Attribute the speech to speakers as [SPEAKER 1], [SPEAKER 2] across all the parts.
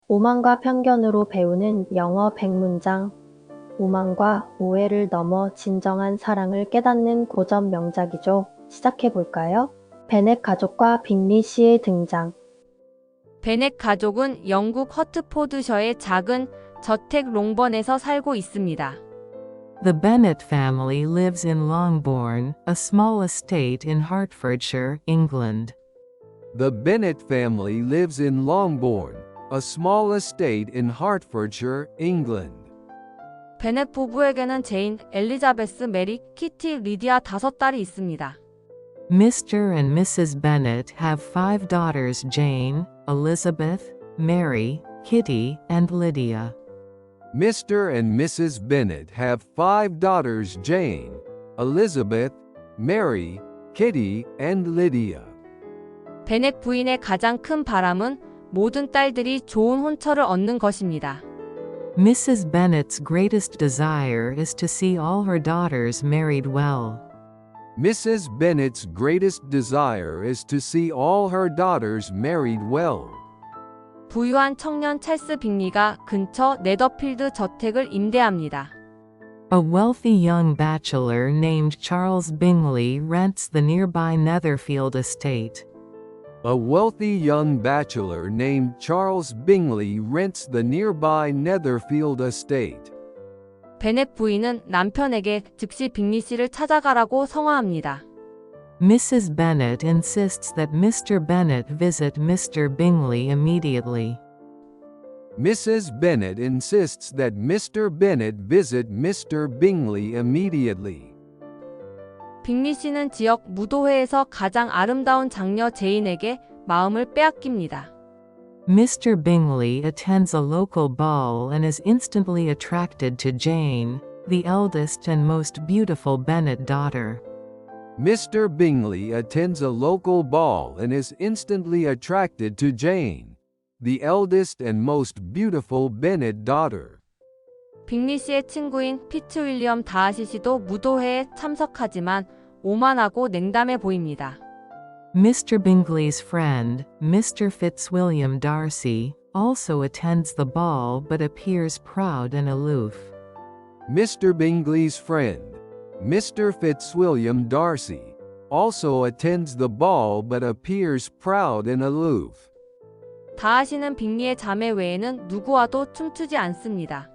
[SPEAKER 1] 오만과 편견으로 배우는 영어 100문장. 오만과 오해를 넘어 진정한 사랑을 깨닫는 고전 명작이죠. 시작해 볼까요? 베넷 가족과 빅리 씨의 등장.
[SPEAKER 2] 베넷 가족은 영국 허트포드셔의 작은 저택 롱번에서 살고 있습니다.
[SPEAKER 3] The Bennet family lives in Longbourn, a small estate in Hertfordshire, England.
[SPEAKER 4] The Bennet family lives in Longbourn, a small estate in Hertfordshire, England.
[SPEAKER 2] 베넷 부부에게는 제인, 엘리자베스, 메리, 키티, 리디아 5딸이 있습니다.
[SPEAKER 3] Mr. and Mrs. Bennet have 5 daughters: Jane, Elizabeth, Mary, Kitty, and Lydia.
[SPEAKER 4] Mr. and Mrs. Bennet have 5 daughters: Jane, Elizabeth, Mary, Kitty, and Lydia.
[SPEAKER 2] 베넷 부인의 가장 큰 바람은 모든 딸들이 좋은 혼처를 얻는 것입니다.
[SPEAKER 3] Mrs. Bennet's greatest desire is to see all her daughters married well.
[SPEAKER 4] Mrs. Bennet's greatest desire is to see all her daughters married well.
[SPEAKER 2] 부유한 청년 찰스 빅리가 근처 네더필드 저택을 임대합니다.
[SPEAKER 3] A wealthy young bachelor named Charles Bingley rents the nearby Netherfield estate.
[SPEAKER 4] A wealthy young bachelor named Charles Bingley rents the nearby Netherfield estate.
[SPEAKER 2] 베넷 부인은 남편에게 즉시 빅리 씨를 찾아가라고 성화합니다.
[SPEAKER 3] Mrs. Bennet insists that Mr. Bennet visit Mr. Bingley immediately.
[SPEAKER 4] Mrs. Bennet insists that Mr. Bennet visit Mr. Bingley immediately.
[SPEAKER 2] 빅리 씨는 지역 무도회에서 가장 아름다운 장녀 제인에게 마음을 빼앗깁니다.
[SPEAKER 3] Mr. Bingley attends a local ball and is instantly attracted to Jane, the eldest and most beautiful Bennet daughter.
[SPEAKER 4] Mr. Bingley attends a local ball and is instantly attracted to Jane, the eldest and most beautiful Bennet daughter.
[SPEAKER 2] 빅리 씨의 친구인 피츠윌리엄 다하시 씨도 무도회에 참석하지만 오만하고 냉담해 보입니다.
[SPEAKER 3] Mr. Bingley's friend, Mr. Fitzwilliam Darcy, also attends the ball but appears proud and aloof.
[SPEAKER 4] Mr. Bingley's friend, Mr. Fitzwilliam Darcy, also attends the ball but appears proud and aloof.
[SPEAKER 2] 다하시는 빅리의 자매 외에는 누구와도 춤추지 않습니다.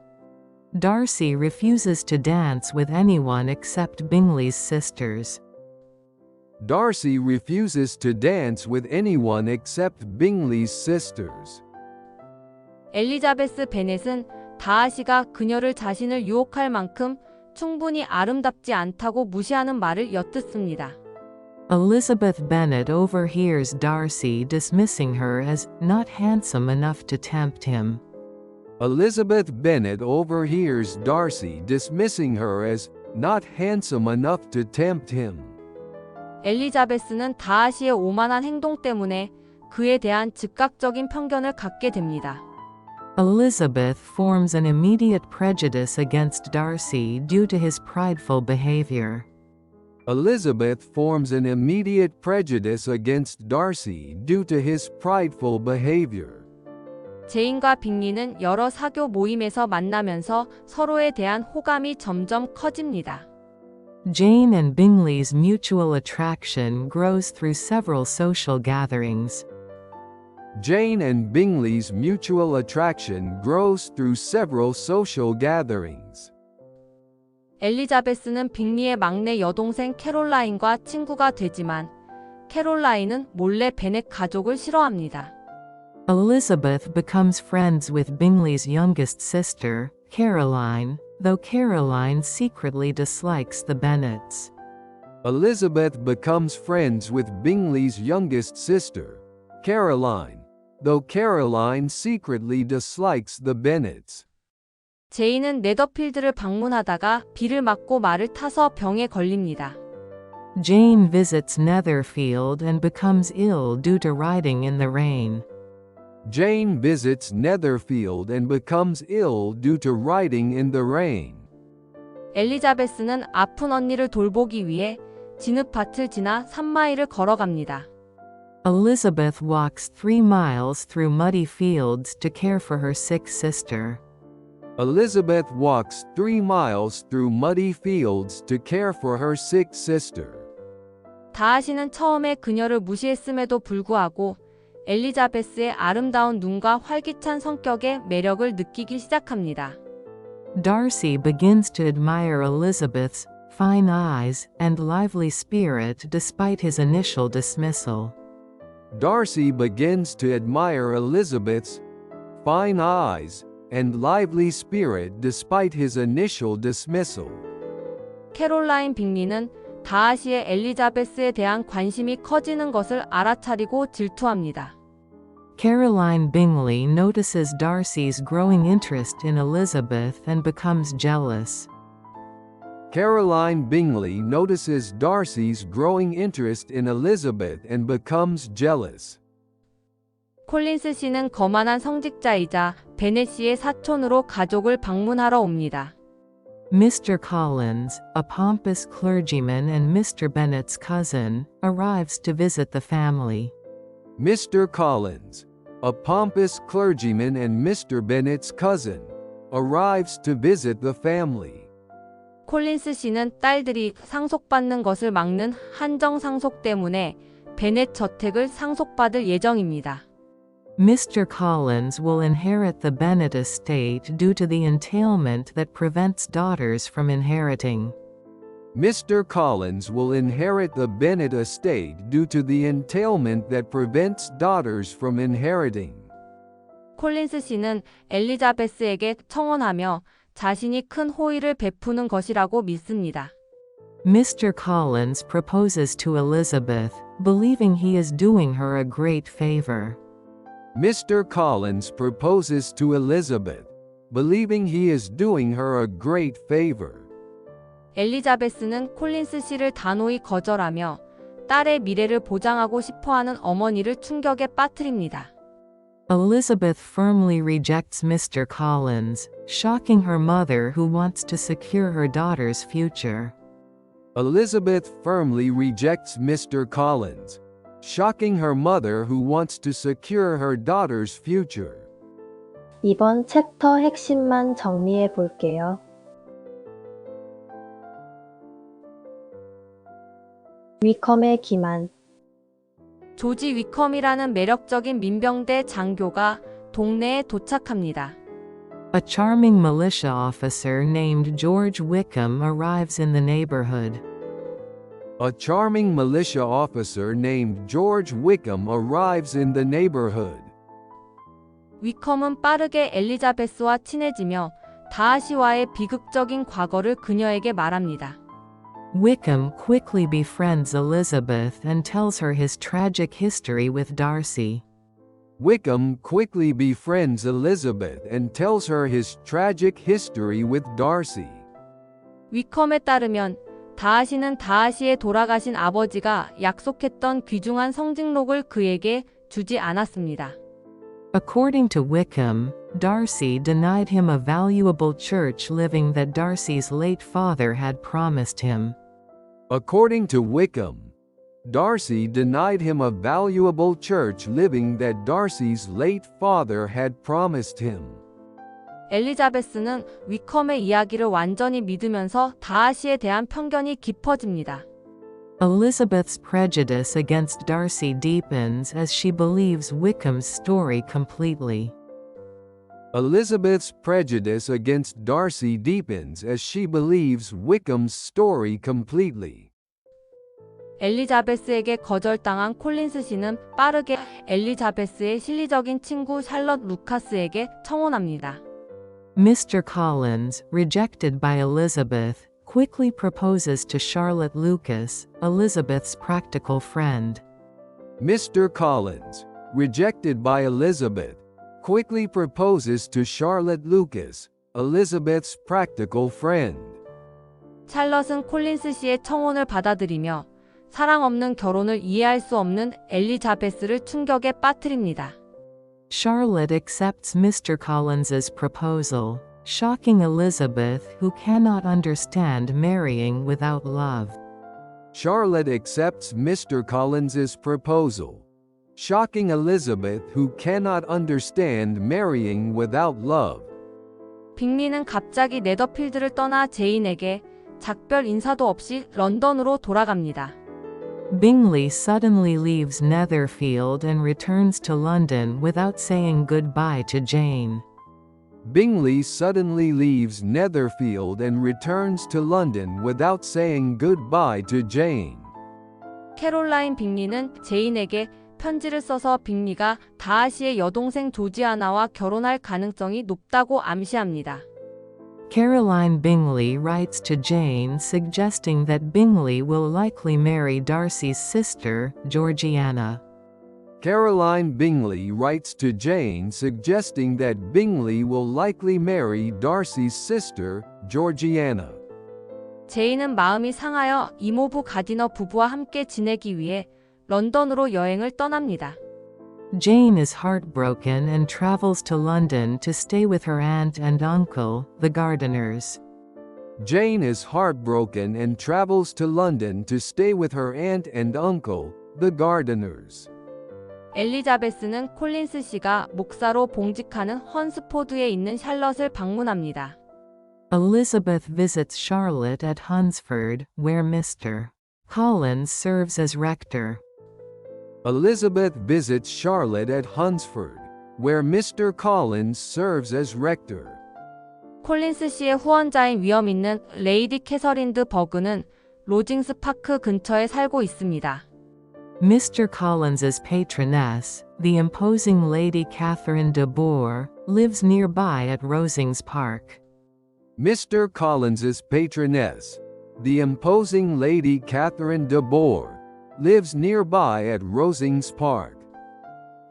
[SPEAKER 3] Darcy refuses to dance with anyone except Bingley's sisters.
[SPEAKER 4] Darcy refuses to dance with anyone except Bingley's sisters.
[SPEAKER 2] 엘리자베스 베넷은 다하시가 그녀를 자신을 유혹할 만큼 충분히 아름답지 않다고 무시하는 말을 엿듣습니다.
[SPEAKER 3] Elizabeth Bennet overhears Darcy dismissing her as not handsome enough to tempt him.
[SPEAKER 4] Elizabeth Bennet overhears Darcy dismissing her as not handsome enough to tempt him.
[SPEAKER 2] 엘리자베스는 다하시의 오만한 행동 때문에 그에 대한 즉각적인 편견을 갖게 됩니다.
[SPEAKER 3] Elizabeth forms an immediate prejudice against Darcy due to his prideful behavior.
[SPEAKER 4] Elizabeth forms an immediate prejudice against Darcy due to his prideful behavior.
[SPEAKER 2] 제인과 빅리는 여러 사교 모임에서 만나면서 서로에 대한 호감이 점점 커집니다.
[SPEAKER 3] Jane and Bingley's mutual attraction grows through several social gatherings.
[SPEAKER 4] Jane and Bingley's mutual attraction grows through several social gatherings.
[SPEAKER 2] 엘리자베스는 빅리의 막내 여동생 캐롤라인과 친구가 되지만 캐롤라인은 몰래 베넷 가족을 싫어합니다.
[SPEAKER 3] Elizabeth becomes friends with Bingley's youngest sister, Caroline, though Caroline secretly dislikes the Bennets.
[SPEAKER 4] Elizabeth becomes friends with Bingley's youngest sister, Caroline, though Caroline secretly dislikes the Bennets.
[SPEAKER 2] 제인은 네더필드를 방문하다가 비를 맞고 말을 타서 병에 걸립니다.
[SPEAKER 3] Jane visits Netherfield and becomes ill due to riding in the rain.
[SPEAKER 4] Jane visits Netherfield and becomes ill due to riding in the rain.
[SPEAKER 2] 엘리자베스는 아픈 언니를 돌보기 위해 진흙밭을 지나 3마일을 걸어갑니다.
[SPEAKER 3] Elizabeth walks 3 miles through muddy fields to care for her sick sister.
[SPEAKER 4] Elizabeth walks 3 miles through muddy fields to care for her sick sister.
[SPEAKER 2] 다하시는 처음에 그녀를 무시했음에도 불구하고 엘리자베스의 아름다운 눈과 활기찬 성격의 매력을 느끼기 시작합니다.
[SPEAKER 3] Darcy begins to admire Elizabeth's fine eyes and lively spirit despite his initial dismissal.
[SPEAKER 4] Darcy begins to admire Elizabeth's fine eyes and lively spirit despite his initial dismissal.
[SPEAKER 2] 캐롤라인 빅리는 다하시의 엘리자베스에 대한 관심이 커지는 것을 알아차리고 질투합니다.
[SPEAKER 3] Caroline Bingley notices Darcy's growing interest in Elizabeth and becomes jealous.
[SPEAKER 4] Caroline Bingley notices Darcy's growing interest in Elizabeth and becomes jealous.
[SPEAKER 2] 콜린스 씨는 거만한 성직자이자 베넷 씨의 사촌으로 가족을 방문하러 옵니다.
[SPEAKER 3] Mr. Collins, a pompous clergyman and Mr. Bennet's cousin, arrives to visit the family.
[SPEAKER 4] Mr. Collins, a pompous clergyman and Mr. Bennet's cousin, arrives to visit the family.
[SPEAKER 2] 콜린스 씨는 딸들이 상속받는 것을 막는 한정 상속 때문에 베넷 저택을 상속받을 예정입니다.
[SPEAKER 3] Mr. Collins will inherit the Bennet estate due to the entailment that prevents daughters from inheriting.
[SPEAKER 4] Mr. Collins will inherit the Bennet estate due to the entailment that prevents daughters from inheriting.
[SPEAKER 2] 콜린스 씨는 엘리자베스에게 청혼하며 자신이 큰 호의를 베푸는 것이라고 믿습니다.
[SPEAKER 3] Mr. Collins proposes to Elizabeth, believing he is doing her a great favor.
[SPEAKER 4] Mr. Collins proposes to Elizabeth, believing he is doing her a great favor.
[SPEAKER 2] 엘리자베스는 콜린스 씨를 단호히 거절하며 딸의 미래를 보장하고 싶어하는 어머니를 충격에 빠뜨립니다.
[SPEAKER 3] Elizabeth firmly rejects Mr. Collins, shocking her mother who wants to secure her daughter's future.
[SPEAKER 4] Elizabeth firmly rejects Mr. Collins, shocking her mother who wants to secure her daughter's future.
[SPEAKER 1] 이번 챕터 핵심만 정리해 볼게요. 위컴의 기만.
[SPEAKER 2] 조지 위컴이라는 매력적인 민병대 장교가 동네에 도착합니다.
[SPEAKER 3] A charming militia officer named George Wickham arrives in the neighborhood.
[SPEAKER 4] A charming militia officer named George Wickham arrives in the neighborhood.
[SPEAKER 2] 위컴은 빠르게 엘리자베스와 친해지며 다하시와의 비극적인 과거를 그녀에게 말합니다.
[SPEAKER 3] Wickham quickly befriends Elizabeth and tells her his tragic history with Darcy.
[SPEAKER 4] Wickham quickly befriends Elizabeth and tells her his tragic history with Darcy.
[SPEAKER 2] 위컴에 따르면 다하시는 다하시의 돌아가신 아버지가 약속했던 귀중한 성직록을 그에게 주지 않았습니다.
[SPEAKER 3] According to Wickham, Darcy denied him a valuable church living that Darcy's late father had promised him.
[SPEAKER 4] According to Wickham, Darcy denied him a valuable church living that Darcy's late father had promised him.
[SPEAKER 2] 엘리자베스는 위컴의 이야기를 완전히 믿으면서 다하시에 대한 편견이 깊어집니다.
[SPEAKER 3] Elizabeth's prejudice against Darcy deepens as she believes Wickham's story completely.
[SPEAKER 4] Elizabeth's prejudice against Darcy deepens as she believes Wickham's story completely.
[SPEAKER 2] 엘리자베스에게 거절당한 콜린스 씨는 빠르게 엘리자베스의 실리적인 친구 샬럿 루카스에게 청혼합니다.
[SPEAKER 3] Mr. Collins, rejected by Elizabeth, quickly proposes to Charlotte Lucas, Elizabeth's practical friend.
[SPEAKER 4] Mr. Collins, rejected by Elizabeth, quickly proposes to Charlotte Lucas, Elizabeth's practical friend.
[SPEAKER 2] 샬럿은 콜린스 씨의 청혼을 받아들이며 사랑 없는 결혼을 이해할 수 없는 엘리자베스를 충격에 빠뜨립니다.
[SPEAKER 3] Charlotte accepts Mr. Collins's proposal, shocking Elizabeth who cannot understand marrying without love.
[SPEAKER 4] Charlotte accepts Mr. Collins's proposal, shocking Elizabeth who cannot understand marrying without love.
[SPEAKER 2] 빅리는 갑자기 네더필드를 떠나 제인에게 작별 인사도 없이 런던으로 돌아갑니다.
[SPEAKER 3] Bingley suddenly leaves Netherfield and returns to London without saying goodbye to Jane.
[SPEAKER 4] Bingley suddenly leaves Netherfield and returns to London without saying goodbye to Jane.
[SPEAKER 2] 캐롤라인 빅리는 제인에게 편지를 써서 빅리가 다하시의 여동생 조지아나와 결혼할 가능성이 높다고 암시합니다.
[SPEAKER 3] Caroline Bingley writes to Jane suggesting that Bingley will likely marry Darcy's sister, Georgiana.
[SPEAKER 4] Caroline Bingley writes to Jane suggesting that Bingley will likely marry Darcy's sister, Georgiana.
[SPEAKER 2] 제인은 마음이 상하여 이모부 가디너 부부와 함께 지내기 위해 런던으로 여행을 떠납니다.
[SPEAKER 3] Jane is heartbroken and travels to London to stay with her aunt and uncle, the Gardiners.
[SPEAKER 4] Jane is heartbroken and travels to London to stay with her aunt and uncle, the Gardiners.
[SPEAKER 2] 엘리자베스는 콜린스 씨가 목사로 봉직하는 헌스포드에 있는 샬럿을 방문합니다.
[SPEAKER 3] Elizabeth visits Charlotte at Hunsford, where Mr. Collins serves as rector.
[SPEAKER 4] Elizabeth visits Charlotte at Hunsford, where Mr. Collins serves as rector.
[SPEAKER 2] 콜린스 씨의 후원자인 위험 있는 레이디 캐서린 드 버그는 로징스 파크 근처에 살고 있습니다.
[SPEAKER 3] Mr. Collins's patroness, the imposing Lady Catherine de Bourgh, lives nearby at Rosings Park.
[SPEAKER 4] Mr. Collins's patroness, the imposing Lady Catherine de Bourgh, lives nearby at Rosings Park.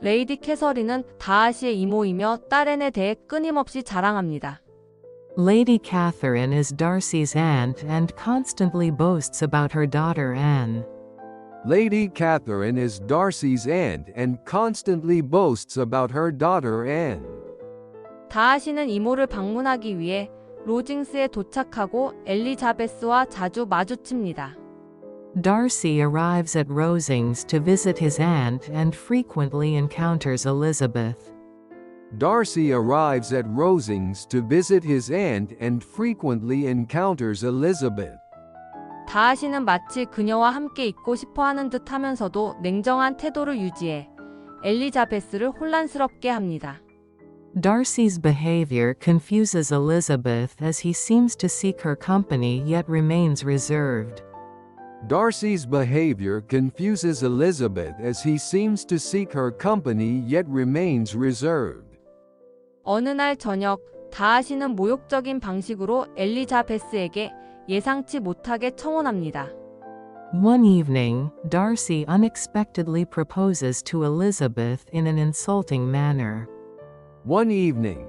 [SPEAKER 2] 레이디 캐서린은 다하시의 이모이며 딸앤에 대해 끊임없이 자랑합니다.
[SPEAKER 3] Lady Catherine is Darcy's aunt and constantly boasts about her daughter Anne.
[SPEAKER 4] Lady Catherine is Darcy's aunt and constantly boasts about her daughter Anne.
[SPEAKER 2] 다하시는 이모를 방문하기 위해 로징스에 도착하고 엘리자베스와 자주 마주칩니다.
[SPEAKER 3] Darcy arrives at Rosings to visit his aunt and frequently encounters Elizabeth.
[SPEAKER 4] Darcy arrives at Rosings to visit his aunt and frequently encounters Elizabeth.
[SPEAKER 2] 다하시는 마치 그녀와 함께 있고 싶어하는 듯 하면서도 냉정한 태도를 유지해 엘리자베스를 혼란스럽게 합니다.
[SPEAKER 3] Darcy's behavior confuses Elizabeth as he seems to seek her company yet remains reserved.
[SPEAKER 4] Darcy's behavior confuses Elizabeth as he seems to seek her company yet remains reserved.
[SPEAKER 2] 어느 날 저녁, 다하시는 모욕적인 방식으로 엘리자베스에게 예상치 못하게 청혼합니다.
[SPEAKER 3] One evening, Darcy unexpectedly proposes to Elizabeth in an insulting manner.
[SPEAKER 4] One evening,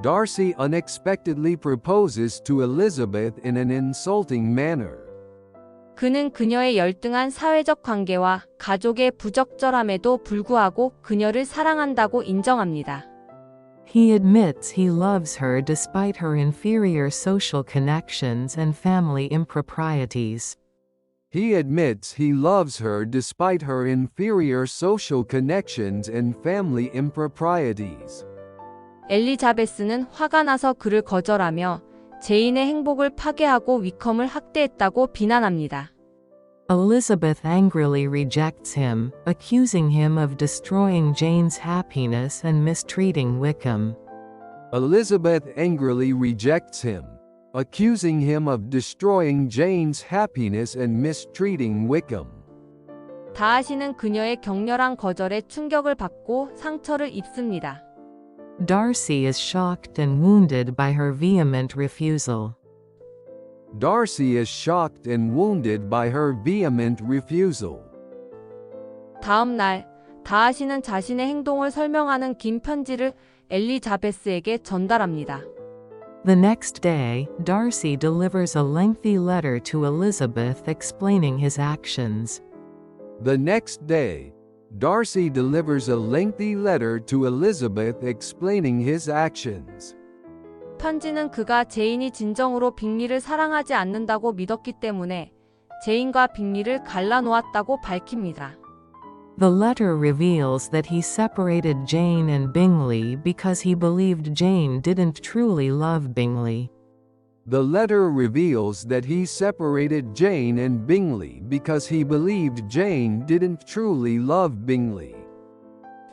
[SPEAKER 4] Darcy unexpectedly proposes to Elizabeth in an insulting manner.
[SPEAKER 2] 그는 그녀의 열등한 사회적 관계와 가족의 부적절함에도 불구하고 그녀를 사랑한다고 인정합니다.
[SPEAKER 3] He admits he loves her despite her inferior social connections and family improprieties.
[SPEAKER 4] He admits he loves her despite her inferior social connections and family improprieties.
[SPEAKER 2] 엘리자베스는 화가 나서 그를 거절하며 제인의 행복을 파괴하고 위컴을 학대했다고 비난합니다.
[SPEAKER 3] Elizabeth angrily rejects him, accusing him of destroying Jane's happiness and mistreating Wickham.
[SPEAKER 4] Elizabeth angrily rejects him, accusing him of destroying Jane's happiness and mistreating Wickham.
[SPEAKER 2] 다하시는 그녀의 격렬한 거절에 충격을 받고 상처를 입습니다.
[SPEAKER 3] Darcy is shocked and wounded by her vehement refusal.
[SPEAKER 4] Darcy is shocked and wounded by her vehement refusal.
[SPEAKER 2] 다음 날, 다하시는 자신의 행동을 설명하는 긴 편지를 엘리자베스에게 전달합니다.
[SPEAKER 3] The next day, Darcy delivers a lengthy letter to Elizabeth explaining his actions.
[SPEAKER 4] The next day, Darcy delivers a lengthy letter to Elizabeth explaining his actions.
[SPEAKER 2] 편지는 그가 제인이 진정으로 빅리를 사랑하지 않는다고 믿었기 때문에 제인과 빅리를 갈라놓았다고 밝힙니다.
[SPEAKER 3] The letter reveals that he separated Jane and Bingley because he believed Jane didn't truly love Bingley.
[SPEAKER 4] The letter reveals that he separated Jane and Bingley because he believed Jane didn't truly love Bingley.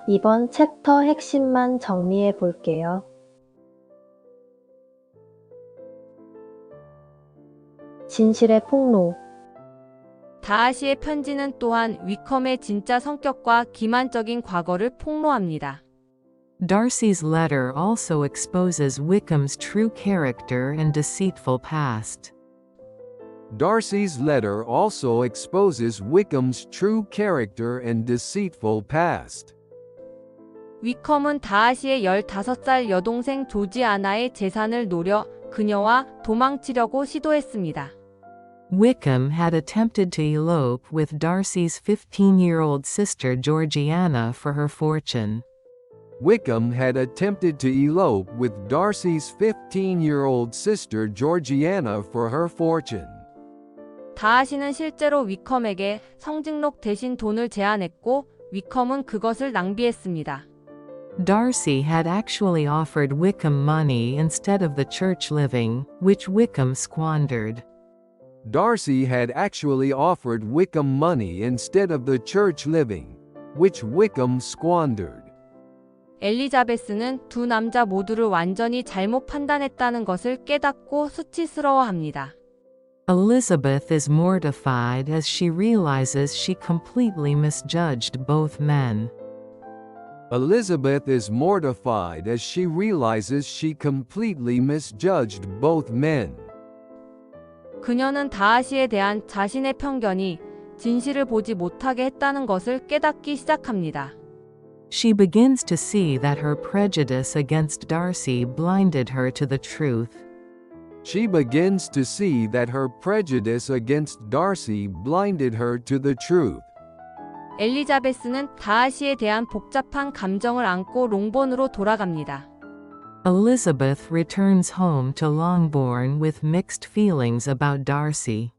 [SPEAKER 1] 이번 챕터 핵심만 정리해 볼게요. 진실의 폭로.
[SPEAKER 2] 다하시의 편지는 또한 위컴의 진짜 성격과 기만적인 과거를 폭로합니다.
[SPEAKER 3] Darcy's letter also exposes Wickham's true character and deceitful past.
[SPEAKER 4] Darcy's letter also exposes Wickham's true character and deceitful past.
[SPEAKER 2] 위컴은 다하시의 15살 여동생 조지아나의 재산을 노려 그녀와 도망치려고 시도했습니다.
[SPEAKER 3] Wickham had attempted to elope with Darcy's 15-year-old sister Georgiana for her fortune.
[SPEAKER 4] Wickham had attempted to elope with Darcy's 15-year-old sister Georgiana for her fortune.
[SPEAKER 2] 다하시는 실제로 위컴에게 성직록 대신 돈을 제안했고 위컴은 그것을 낭비했습니다.
[SPEAKER 3] Darcy had actually offered Wickham money instead of the church living, which Wickham squandered.
[SPEAKER 4] Darcy had actually offered Wickham money instead of the church living, which Wickham squandered.
[SPEAKER 2] 엘리자베스는 두 남자 모두를 완전히 잘못 판단했다는 것을 깨닫고 수치스러워합니다.
[SPEAKER 3] Elizabeth is mortified as she realizes she completely misjudged both men.
[SPEAKER 4] Elizabeth is mortified as she realizes she completely misjudged both men.
[SPEAKER 2] 그녀는 다하시에 대한 자신의 편견이 진실을 보지 못하게 했다는 것을 깨닫기 시작합니다.
[SPEAKER 3] She begins to see that her prejudice against Darcy blinded her to the truth.
[SPEAKER 4] She begins to see that her prejudice against Darcy blinded her to the truth.
[SPEAKER 2] 엘리자베스는 다하시에 대한 복잡한 감정을 안고 롱본으로 돌아갑니다.
[SPEAKER 3] Elizabeth returns home to Longbourn with mixed feelings about Darcy.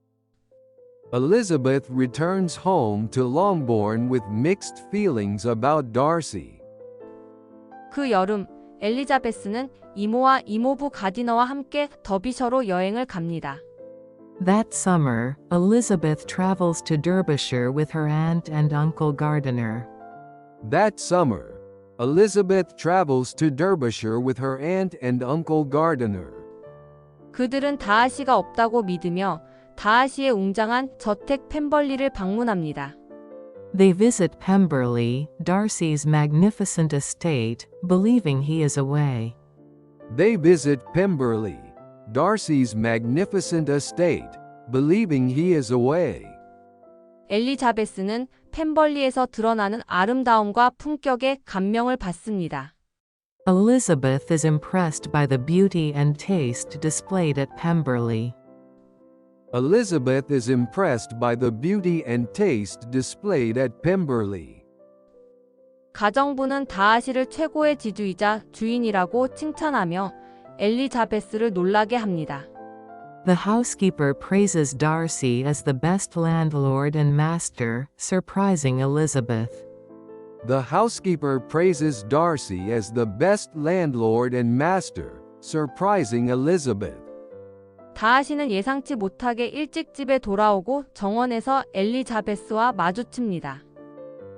[SPEAKER 4] Elizabeth returns home to Longbourn with mixed feelings about Darcy.
[SPEAKER 2] 그 여름, 엘리자베스는 이모와 이모부 가디너와 함께 더비셔로 여행을 갑니다.
[SPEAKER 3] That summer, Elizabeth travels to Derbyshire with her aunt and uncle Gardiner.
[SPEAKER 4] That summer, Elizabeth travels to Derbyshire with her aunt and uncle Gardiner.
[SPEAKER 2] 그들은 다하시가 없다고 믿으며 다하시의 웅장한 저택 펜벌리를 방문합니다.
[SPEAKER 3] They visit Pemberley, Darcy's magnificent estate, believing he is away.
[SPEAKER 4] They visit Pemberley, Darcy's magnificent estate, believing he is away.
[SPEAKER 2] 엘리자베스는 펜벌리에서 드러나는 아름다움과 품격에 감명을 받습니다.
[SPEAKER 3] Elizabeth is impressed by the beauty and taste displayed at Pemberley.
[SPEAKER 4] Elizabeth is impressed by the beauty and taste displayed at Pemberley.
[SPEAKER 2] 가정부는 다하시를 최고의 지주이자 주인이라고 칭찬하며 엘리자베스를 놀라게 합니다.
[SPEAKER 3] The housekeeper praises Darcy as the best landlord and master, surprising Elizabeth.
[SPEAKER 4] The housekeeper praises Darcy as the best landlord and master, surprising Elizabeth.
[SPEAKER 2] 다하시는 예상치 못하게 일찍 집에 돌아오고 정원에서 엘리자베스와 마주칩니다.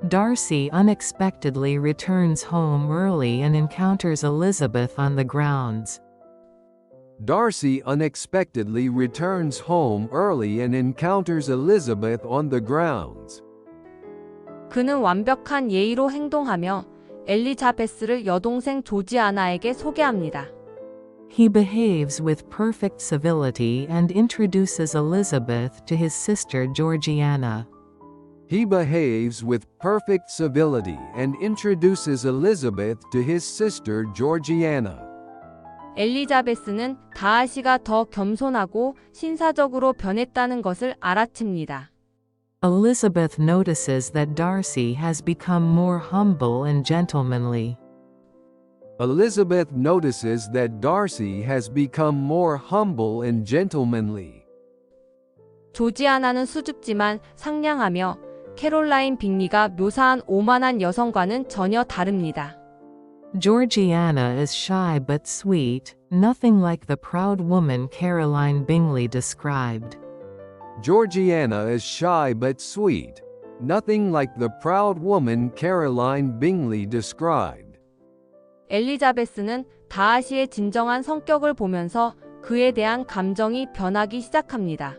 [SPEAKER 3] Darcy unexpectedly returns home early and encounters Elizabeth on the grounds.
[SPEAKER 4] Darcy unexpectedly returns home early and encounters Elizabeth on the grounds.
[SPEAKER 2] 그는 완벽한 예의로 행동하며 엘리자베스를 여동생 조지아나에게 소개합니다.
[SPEAKER 3] He behaves with perfect civility and introduces Elizabeth to his sister Georgiana.
[SPEAKER 4] He behaves with perfect civility and introduces Elizabeth to his sister Georgiana.
[SPEAKER 2] 엘리자베스는 다하시가 더 겸손하고 신사적으로 변했다는 것을 알아챕니다.
[SPEAKER 3] Elizabeth notices that Darcy has become more humble and gentlemanly.
[SPEAKER 4] Elizabeth notices that Darcy has become more humble and gentlemanly.
[SPEAKER 2] 조지아나는 수줍지만 상냥하며 캐롤라인 빅리가 묘사한 오만한 여성과는 전혀 다릅니다.
[SPEAKER 3] Georgiana is shy but sweet, nothing like the proud woman Caroline Bingley described.
[SPEAKER 4] Georgiana is shy but sweet, nothing like the proud woman Caroline Bingley described.
[SPEAKER 2] 엘리자베스는 다하시의 진정한 성격을 보면서 그에 대한 감정이 변하기 시작합니다.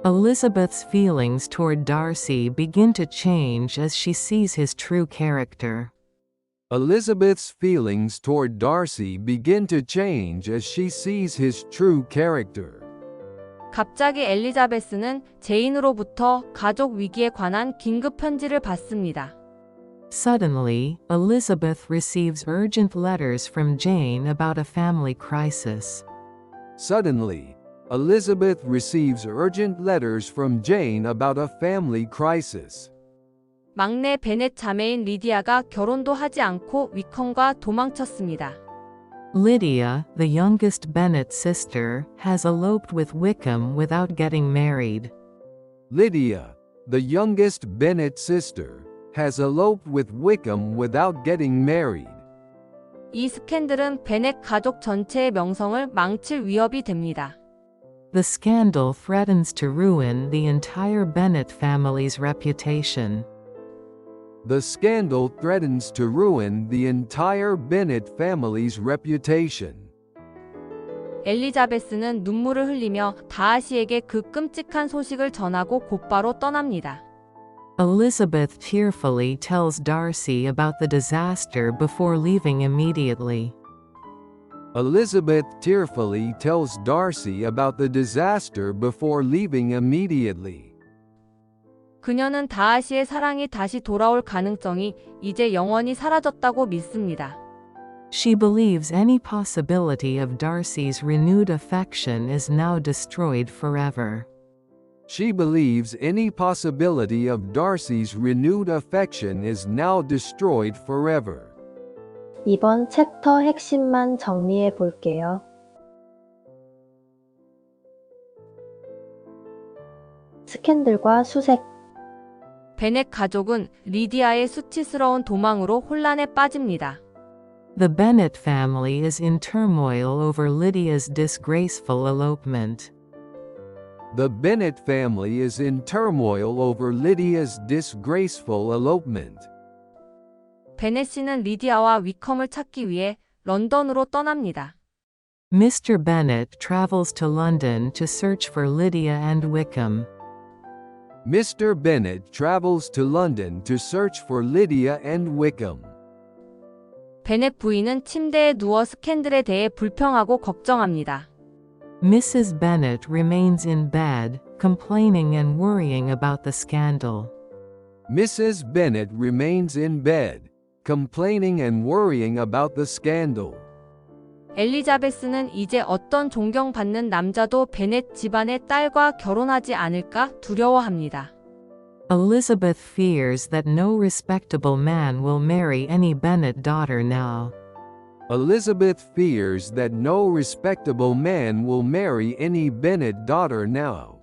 [SPEAKER 3] Elizabeth's feelings toward Darcy begin to change as she sees his true character.
[SPEAKER 4] Elizabeth's feelings toward Darcy begin to change as she sees his true character.
[SPEAKER 2] 갑자기 엘리자베스는 제인으로부터 가족 위기에 관한 긴급 편지를 받습니다.
[SPEAKER 3] Suddenly, Elizabeth receives urgent letters from Jane about a family crisis.
[SPEAKER 4] Suddenly, Elizabeth receives urgent letters from Jane about a family crisis.
[SPEAKER 2] 막내 베넷 자매인 리디아가 결혼도 하지 않고 위컴과 도망쳤습니다.
[SPEAKER 3] Lydia, the youngest Bennet sister, has eloped with Wickham without getting married.
[SPEAKER 4] Lydia, the youngest Bennet sister, has eloped with Wickham without getting married.
[SPEAKER 2] 이 스캔들은 베넷 가족 전체의 명성을 망칠 위협이 됩니다.
[SPEAKER 3] The scandal threatens to ruin the entire Bennet family's reputation.
[SPEAKER 4] The scandal threatens to ruin the entire Bennet family's reputation.
[SPEAKER 2] 엘리자베스는 눈물을 흘리며 다하시에게 그 끔찍한 소식을 전하고 곧바로 떠납니다.
[SPEAKER 3] Elizabeth tearfully tells Darcy about the disaster before leaving immediately.
[SPEAKER 4] Elizabeth tearfully tells Darcy about the disaster before leaving immediately.
[SPEAKER 2] 그녀는 다하시의 사랑이 다시 돌아올 가능성이 이제 영원히 사라졌다고 믿습니다.
[SPEAKER 3] She believes any possibility of Darcy's renewed affection is now destroyed forever.
[SPEAKER 4] She believes any possibility of Darcy's renewed affection is now destroyed forever.
[SPEAKER 1] 이번 챕터 핵심만 정리해 볼게요. 스캔들과 수색.
[SPEAKER 2] 베넷 가족은 리디아의 수치스러운 도망으로 혼란에 빠집니다.
[SPEAKER 3] The Bennet family is in turmoil over Lydia's disgraceful elopement.
[SPEAKER 4] The Bennet family is in turmoil over Lydia's disgraceful elopement.
[SPEAKER 2] 베넷 씨는 리디아와 위컴을 찾기 위해 런던으로 떠납니다.
[SPEAKER 3] Mr. Bennet travels to London to search for Lydia and Wickham.
[SPEAKER 4] Mr. Bennet travels to London to search for Lydia and Wickham.
[SPEAKER 2] 베넷 부인은 침대에 누워 스캔들에 대해 불평하고 걱정합니다.
[SPEAKER 3] Mrs. Bennet remains in bed, complaining and worrying about the scandal.
[SPEAKER 4] Mrs. Bennet remains in bed, complaining and worrying about the scandal.
[SPEAKER 2] 엘리자베스는 이제 어떤 존경받는 남자도 베넷 집안의 딸과 결혼하지 않을까 두려워합니다.
[SPEAKER 3] Elizabeth fears that no respectable man will marry any Bennet daughter now.
[SPEAKER 4] Elizabeth fears that no respectable man will marry any Bennet daughter now.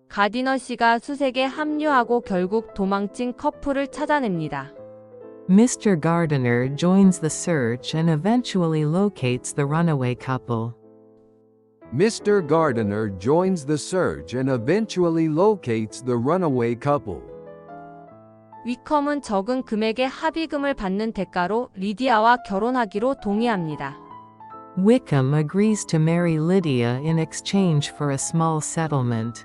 [SPEAKER 2] 가디너 씨가 수색에 합류하고 결국 도망친 커플을 찾아냅니다.
[SPEAKER 3] Mr. Gardiner joins the search and eventually locates the runaway couple.
[SPEAKER 4] Mr. Gardiner joins the search and eventually locates the runaway couple.
[SPEAKER 2] 위컴은 적은 금액의 합의금을 받는 대가로 리디아와 결혼하기로 동의합니다.
[SPEAKER 3] Wickham agrees to marry Lydia in exchange for a small settlement.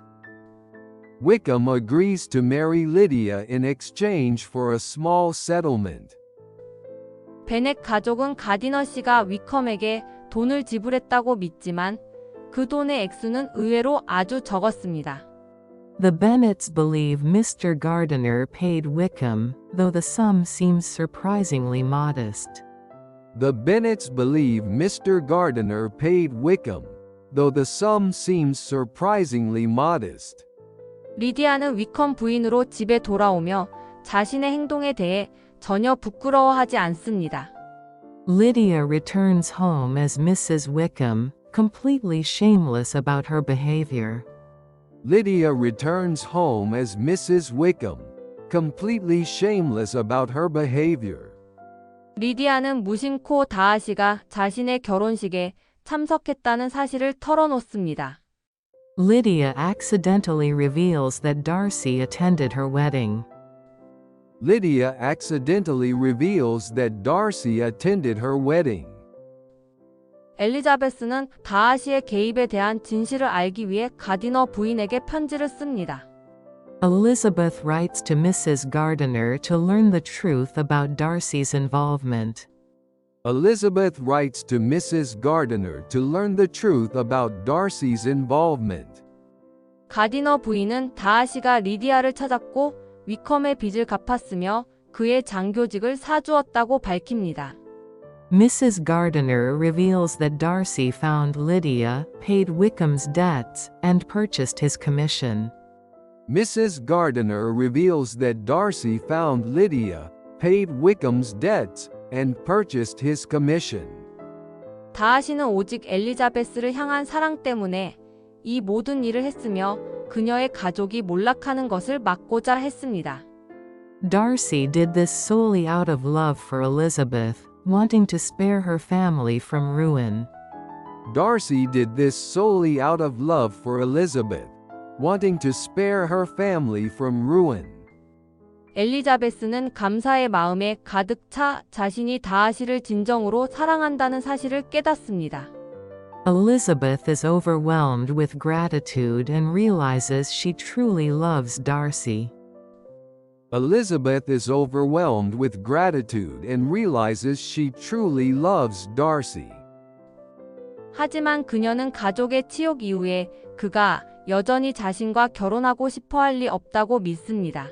[SPEAKER 4] Wickham agrees to marry Lydia in exchange for a small settlement.
[SPEAKER 2] 베넷 가족은 가디너 씨가 위컴에게 돈을 지불했다고 믿지만 그 돈의 액수는 의외로 아주 적었습니다.
[SPEAKER 3] The Bennets believe Mr. Gardiner paid Wickham, though the sum seems surprisingly modest.
[SPEAKER 4] The Bennets believe Mr. Gardiner paid Wickham, though the sum seems surprisingly modest.
[SPEAKER 2] 리디아는 위컴 부인으로 집에 돌아오며 자신의 행동에 대해 전혀 부끄러워하지 않습니다.
[SPEAKER 3] Lydia returns home as Mrs. Wickham, completely shameless about her behavior.
[SPEAKER 4] Lydia returns home as Mrs. Wickham, completely shameless about her behavior.
[SPEAKER 2] 리디아는 무심코 다하시가 자신의 결혼식에 참석했다는 사실을 털어놓습니다.
[SPEAKER 3] Lydia accidentally reveals that Darcy attended her wedding.
[SPEAKER 4] Lydia accidentally reveals that Darcy attended her wedding.
[SPEAKER 2] 엘리자베스는 다하시의 개입에 대한 진실을 알기 위해 가디너 부인에게 편지를 씁니다.
[SPEAKER 3] Elizabeth writes to Mrs. Gardiner to learn the truth about Darcy's involvement.
[SPEAKER 4] Elizabeth writes to Mrs. Gardiner to learn the truth about Darcy's involvement.
[SPEAKER 2] 가디너 부인은 다하시가 리디아를 찾았고 위컴의 빚을 갚았으며 그의 장교직을 사주었다고 밝힙니다.
[SPEAKER 3] Mrs. Gardiner reveals that Darcy found Lydia, paid Wickham's debts, and purchased his commission.
[SPEAKER 4] Mrs. Gardiner reveals that Darcy found Lydia, paid Wickham's debts, and purchased his commission.
[SPEAKER 2] 다하시는 오직 엘리자베스를 향한 사랑 때문에 이 모든 일을 했으며 그녀의 가족이 몰락하는 것을 막고자 했습니다.
[SPEAKER 3] Darcy did this solely out of love for Elizabeth, wanting to spare her family from ruin.
[SPEAKER 4] Darcy did this solely out of love for Elizabeth, wanting to spare her family from ruin.
[SPEAKER 2] 엘리자베스는 감사의 마음에 가득 차 자신이 다하시를 진정으로 사랑한다는 사실을 깨닫습니다.
[SPEAKER 3] Elizabeth is overwhelmed with gratitude and realizes she truly loves Darcy.
[SPEAKER 4] Elizabeth is overwhelmed with gratitude and realizes she truly loves Darcy.
[SPEAKER 2] 하지만 그녀는 가족의 치욕 이후에 그가 여전히 자신과 결혼하고 싶어 할 리 없다고 믿습니다.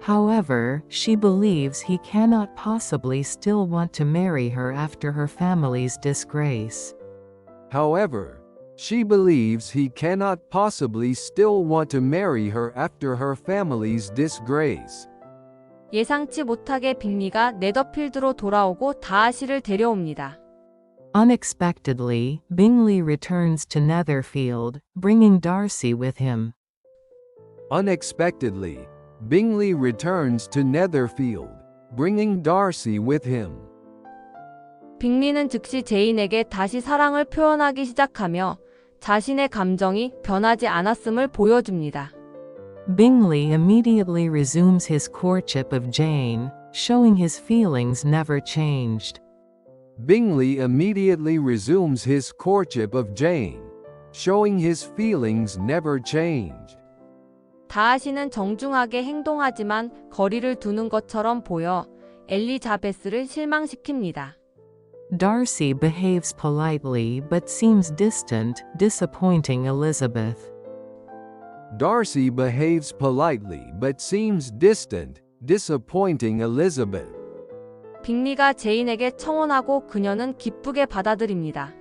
[SPEAKER 3] However, she believes he cannot possibly still want to marry her after her family's disgrace.
[SPEAKER 4] However, she believes he cannot possibly still want to marry her after her family's disgrace.
[SPEAKER 2] 예상치 못하게 빅리가 네더필드로 돌아오고 다하시를 데려옵니다.
[SPEAKER 3] Unexpectedly, Bingley returns to Netherfield, bringing Darcy with him.
[SPEAKER 4] Unexpectedly, Bingley returns to Netherfield, bringing Darcy with him.
[SPEAKER 2] 빅리는 즉시 제인에게 다시 사랑을 표현하기 시작하며 자신의 감정이 변하지 않았음을 보여줍니다.
[SPEAKER 3] Bingley immediately resumes his courtship of Jane, showing his feelings never changed.
[SPEAKER 4] Bingley immediately resumes his courtship of Jane, showing his feelings never changed.
[SPEAKER 2] 다하시는 정중하게 행동하지만 거리를 두는 것처럼 보여 엘리자베스를 실망시킵니다.
[SPEAKER 3] Darcy behaves politely but seems distant, disappointing Elizabeth.
[SPEAKER 4] Darcy behaves politely but seems distant, disappointing Elizabeth.
[SPEAKER 2] 빅리가 제인에게 청혼하고 그녀는 기쁘게 받아들입니다.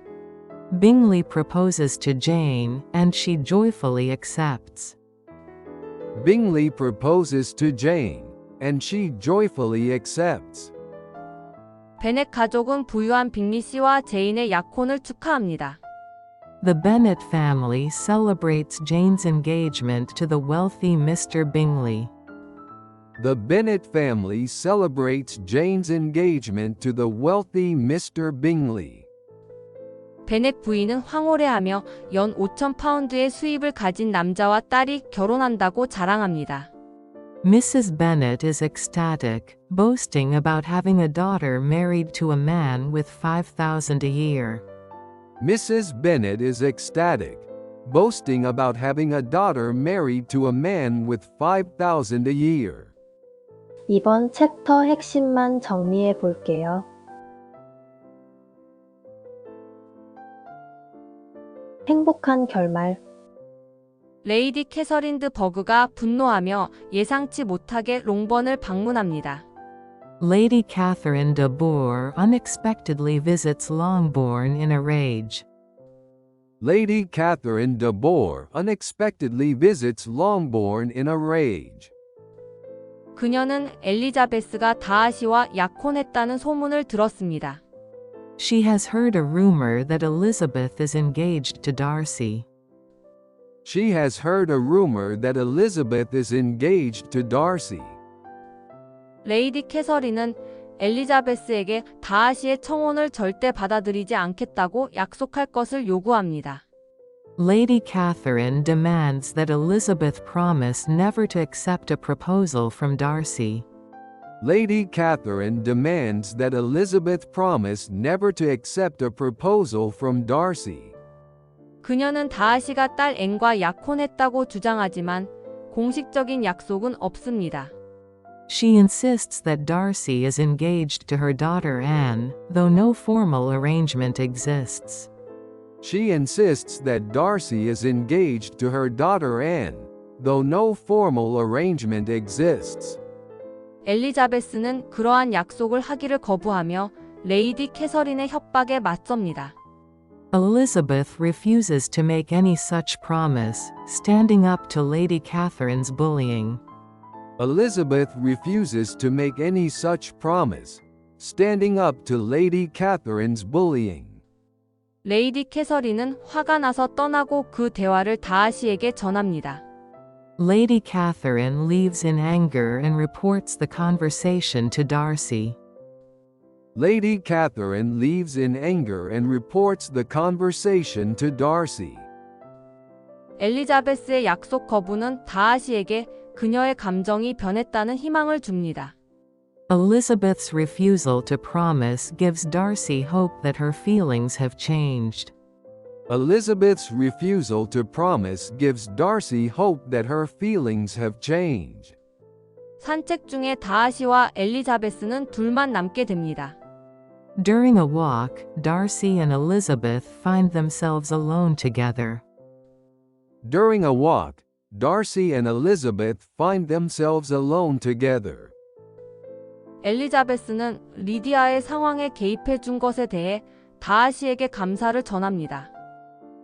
[SPEAKER 3] Bingley proposes to Jane, and she joyfully accepts.
[SPEAKER 4] Bingley proposes to Jane, and she joyfully accepts.
[SPEAKER 2] 베넷 가족은 부유한 빅리 씨와 제인의 약혼을 축하합니다.
[SPEAKER 3] The Bennet family celebrates Jane's engagement to the wealthy Mr. Bingley.
[SPEAKER 4] The Bennet family celebrates Jane's engagement to the wealthy Mr. Bingley.
[SPEAKER 2] 베넷 부인은 황홀해하며 연 5,000파운드의 수입을 가진 남자와 딸이 결혼한다고 자랑합니다.
[SPEAKER 3] Mrs. Bennet is ecstatic, boasting about having a daughter married to a man with $5,000 a year.
[SPEAKER 4] Mrs. Bennet is ecstatic, boasting about having a daughter married to a man with $5,000 a year.
[SPEAKER 1] 이번 챕터 핵심만 정리해 볼게요. 행복한 결말.
[SPEAKER 2] 레이디 캐서린드 버그가 분노하며 예상치 못하게 롱번을 방문합니다.
[SPEAKER 3] Lady Catherine de Bourgh unexpectedly visits Longbourn in a rage.
[SPEAKER 4] Lady Catherine de Bourgh unexpectedly visits Longbourn in a rage.
[SPEAKER 2] 그녀는 엘리자베스가 다하시와 약혼했다는 소문을 들었습니다.
[SPEAKER 3] She has heard a rumor that Elizabeth is engaged to Darcy.
[SPEAKER 4] She has heard a rumor that Elizabeth is engaged to Darcy.
[SPEAKER 2] 레이디 캐서린은 엘리자베스에게 다하시의 청혼을 절대 받아들이지 않겠다고 약속할 것을 요구합니다.
[SPEAKER 3] Lady Catherine demands that Elizabeth promise never to accept a proposal from Darcy.
[SPEAKER 4] Lady Catherine demands that Elizabeth promise never to accept a proposal from Darcy.
[SPEAKER 2] 그녀는 다하시가 딸 앤과 약혼했다고 주장하지만 공식적인 약속은 없습니다.
[SPEAKER 3] She insists that Darcy is engaged to her daughter Anne, though no formal arrangement exists.
[SPEAKER 4] She insists that Darcy is engaged to her daughter Anne, though no formal arrangement exists.
[SPEAKER 2] 엘리자베스는 그러한 약속을 하기를 거부하며 레이디 캐서린의 협박에 맞섭니다.
[SPEAKER 3] Elizabeth refuses to make any such promise, standing up to Lady Catherine's bullying.
[SPEAKER 4] Elizabeth refuses to make any such promise, standing up to Lady Catherine's bullying.
[SPEAKER 2] 레이디 캐서린은 화가 나서 떠나고 그 대화를 다하시에게 전합니다.
[SPEAKER 3] Lady Catherine leaves in anger and reports the conversation to Darcy.
[SPEAKER 4] Lady Catherine leaves in anger and reports the conversation to Darcy.
[SPEAKER 2] 엘리자베스의 약속 거부는 다하시에게 그녀의 감정이 변했다는 희망을 줍니다.
[SPEAKER 3] Elizabeth's refusal to promise gives Darcy hope that her feelings have changed.
[SPEAKER 4] Elizabeth's refusal to promise gives Darcy hope that her feelings have changed.
[SPEAKER 2] 산책 중에 다하시와 엘리자베스는 둘만 남게 됩니다.
[SPEAKER 3] During a walk, Darcy and Elizabeth find themselves alone together.
[SPEAKER 4] During a walk, Darcy and Elizabeth find themselves alone together.
[SPEAKER 2] 엘리자베스는 리디아의 상황에 개입해 준 것에 대해 다하시에게 감사를 전합니다.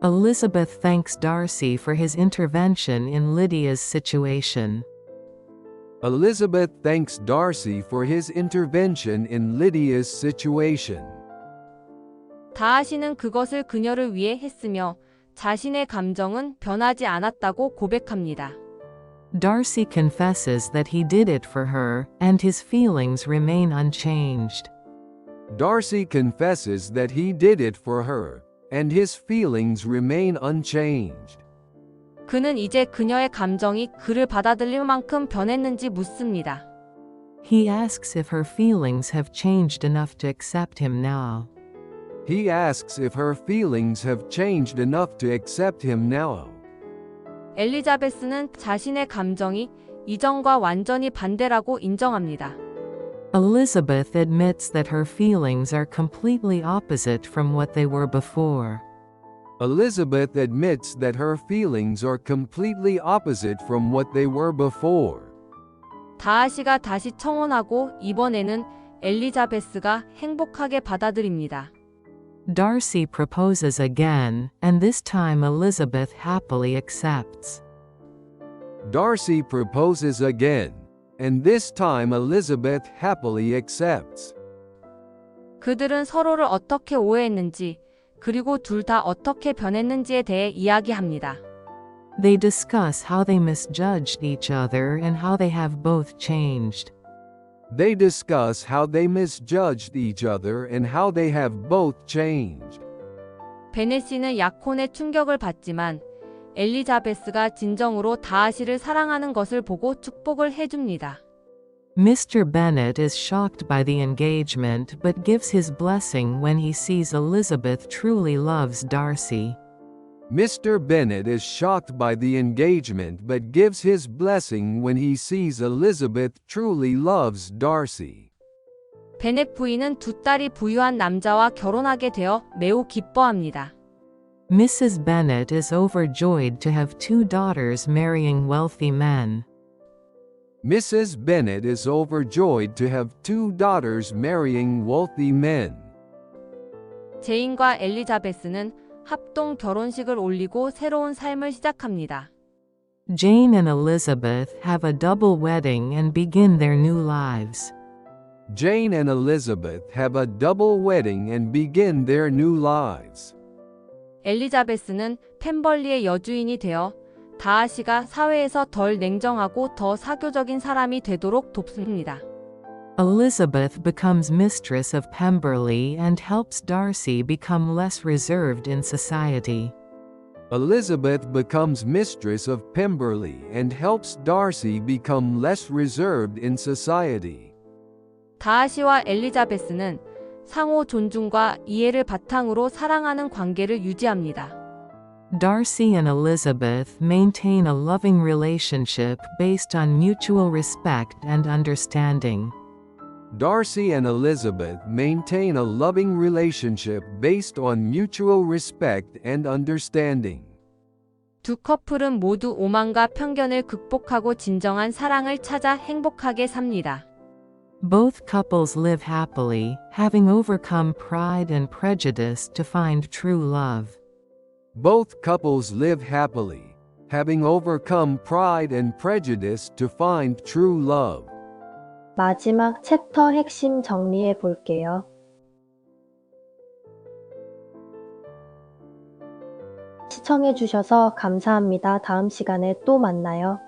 [SPEAKER 3] Elizabeth thanks Darcy for his intervention in Lydia's situation.
[SPEAKER 4] Elizabeth thanks Darcy for his intervention in Lydia's situation.
[SPEAKER 2] 다하시는 그것을 그녀를 위해 했으며 자신의 감정은 변하지 않았다고 고백합니다.
[SPEAKER 3] Darcy confesses that he did it for her, and his feelings remain unchanged.
[SPEAKER 4] Darcy confesses that he did it for her, and his feelings remain unchanged.
[SPEAKER 2] 그는 이제 그녀의 감정이 그를 받아들일 만큼 변했는지 묻습니다.
[SPEAKER 3] He asks if her feelings have changed enough to accept him now.
[SPEAKER 4] He asks if her feelings have changed enough to accept him now.
[SPEAKER 2] 엘리자베스는 자신의 감정이 이전과 완전히 반대라고 인정합니다.
[SPEAKER 3] Elizabeth admits that her feelings are completely opposite from what they were before.
[SPEAKER 4] Elizabeth admits that her feelings are completely opposite from what they were before.
[SPEAKER 2] 다하시가 다시 청혼하고 이번에는 엘리자베스가 행복하게 받아들입니다.
[SPEAKER 3] Darcy proposes again, and this time Elizabeth happily accepts.
[SPEAKER 4] Darcy proposes again, and this time Elizabeth happily accepts.
[SPEAKER 2] 그들은 서로를 어떻게 오해했는지, 그리고 둘 다 어떻게 변했는지에 대해 이야기합니다.
[SPEAKER 3] They discuss how they misjudged each other and how they have both changed.
[SPEAKER 4] They discuss how they misjudged each other and how they have both changed.
[SPEAKER 2] 베네시는 약혼의 충격을 받지만 엘리자베스가 진정으로 다하시를 사랑하는 것을 보고 축복을 해줍니다.
[SPEAKER 3] Mr. Bennet is shocked by the engagement but gives his blessing when he sees Elizabeth truly loves Darcy.
[SPEAKER 4] Mr. Bennet is shocked by the engagement but gives his blessing when he sees Elizabeth truly loves Darcy.
[SPEAKER 2] 베넷 부인은 두 딸이 부유한 남자와 결혼하게 되어 매우 기뻐합니다.
[SPEAKER 3] Mrs. Bennet is overjoyed to have two daughters marrying wealthy men.
[SPEAKER 4] Mrs. Bennet is overjoyed to have two daughters marrying wealthy men.
[SPEAKER 2] 제인과 엘리자베스는 합동 결혼식을 올리고 새로운 삶을 시작합니다.
[SPEAKER 3] Jane and Elizabeth have a double wedding and begin their new lives.
[SPEAKER 4] Jane and Elizabeth have a double wedding and begin their new lives.
[SPEAKER 2] 엘리자베스는 펜벌리의 여주인이 되어 다하시가 사회에서 덜 냉정하고 더 사교적인 사람이 되도록 돕습니다.
[SPEAKER 3] Elizabeth becomes mistress of Pemberley and helps Darcy become less reserved in society.
[SPEAKER 4] Elizabeth becomes mistress of Pemberley and helps Darcy become less reserved in society.
[SPEAKER 2] 다하시와 엘리자베스는 상호 존중과 이해를 바탕으로 사랑하는 관계를 유지합니다.
[SPEAKER 3] Darcy and Elizabeth maintain a loving relationship based on mutual respect and understanding.
[SPEAKER 4] Darcy and Elizabeth maintain a loving relationship based on mutual respect and understanding.
[SPEAKER 2] 두 커플은 모두 오만과 편견을 극복하고 진정한 사랑을 찾아 행복하게 삽니다.
[SPEAKER 3] Both couples live happily, having overcome pride and prejudice to find true love.
[SPEAKER 4] Both couples live happily, having overcome pride and prejudice to find true love.
[SPEAKER 1] 마지막 챕터 핵심 정리해 볼게요. 시청해 주셔서 감사합니다. 다음 시간에 또 만나요.